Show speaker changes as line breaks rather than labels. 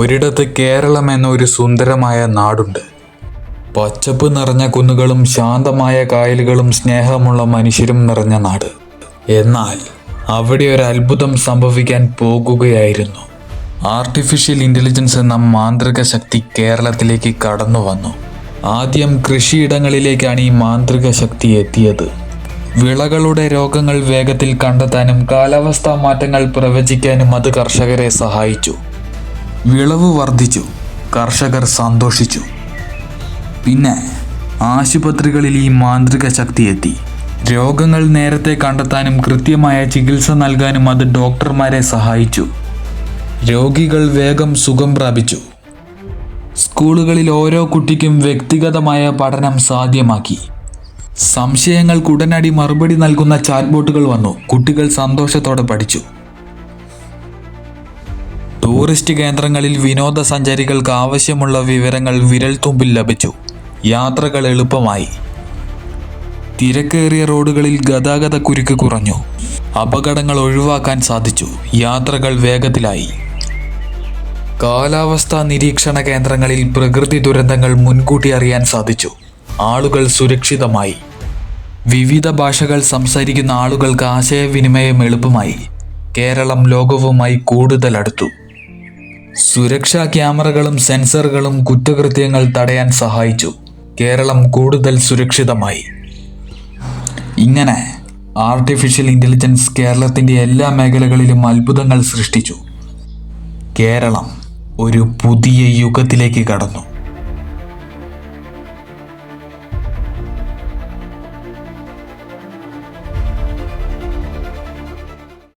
ഒരിടത്ത് കേരളം എന്നൊരു സുന്ദരമായ നാടുണ്ട്. പച്ചപ്പ് നിറഞ്ഞ കുന്നുകളും ശാന്തമായ കായലുകളും സ്നേഹമുള്ള മനുഷ്യരും നിറഞ്ഞ നാട്. എന്നാൽ അവിടെ ഒരു അത്ഭുതം സംഭവിക്കാൻ പോകുകയായിരുന്നു. ആർട്ടിഫിഷ്യൽ ഇൻ്റലിജൻസ് എന്ന മാന്ത്രിക ശക്തി കേരളത്തിലേക്ക് കടന്നു വന്നു. ആദ്യം കൃഷിയിടങ്ങളിലേക്കാണ് ഈ മാന്ത്രിക ശക്തി എത്തിയത്. വിളകളുടെ രോഗങ്ങൾ വേഗത്തിൽ കണ്ടെത്താനും കാലാവസ്ഥാ മാറ്റങ്ങൾ പ്രവചിക്കാനും അത് കർഷകരെ സഹായിച്ചു. വിളവ് വർദ്ധിച്ചു, കർഷകർ സന്തോഷിച്ചു. പിന്നെ ആശുപത്രികളിൽ ഈ മാന്ത്രിക ശക്തി എത്തി. രോഗങ്ങൾ നേരത്തെ കണ്ടെത്താനും കൃത്യമായ ചികിത്സ നൽകാനും അത് ഡോക്ടർമാരെ സഹായിച്ചു. രോഗികൾ വേഗം സുഖം പ്രാപിച്ചു. സ്കൂളുകളിൽ ഓരോ കുട്ടിക്കും വ്യക്തിഗതമായ പഠനം സാധ്യമാക്കി. സംശയങ്ങൾക്ക് ഉടനടി മറുപടി നൽകുന്ന ചാറ്റ്ബോട്ടുകൾ വന്നു. കുട്ടികൾ സന്തോഷത്തോടെ പഠിച്ചു. ടൂറിസ്റ്റ് കേന്ദ്രങ്ങളിൽ വിനോദസഞ്ചാരികൾക്ക് ആവശ്യമുള്ള വിവരങ്ങൾ വിരൽത്തുമ്പിൽ ലഭിച്ചു. യാത്രകൾ എളുപ്പമായി. തിരക്കേറിയ റോഡുകളിൽ ഗതാഗത കുരുക്ക് കുറഞ്ഞു. അപകടങ്ങൾ ഒഴിവാക്കാൻ സാധിച്ചു. യാത്രകൾ വേഗത്തിലായി. കാലാവസ്ഥാ നിരീക്ഷണ കേന്ദ്രങ്ങളിൽ പ്രകൃതി ദുരന്തങ്ങൾ മുൻകൂട്ടി അറിയാൻ സാധിച്ചു. ആളുകൾ സുരക്ഷിതമായി. വിവിധ ഭാഷകൾ സംസാരിക്കുന്ന ആളുകൾക്ക് ആശയവിനിമയം എളുപ്പമായി. കേരളം ലോകവുമായി കൂടുതൽ അടുത്തു. സുരക്ഷാ ക്യാമറകളും സെൻസറുകളും കുറ്റകൃത്യങ്ങൾ തടയാൻ സഹായിച്ചു. കേരളം കൂടുതൽ സുരക്ഷിതമായി. ഇങ്ങനെ ആർട്ടിഫിഷ്യൽ ഇൻ്റലിജൻസ് കേരളത്തിൻ്റെ എല്ലാ മേഖലകളിലും അത്ഭുതങ്ങൾ സൃഷ്ടിച്ചു. കേരളം ഒരു പുതിയ യുഗത്തിലേക്ക് കടന്നു.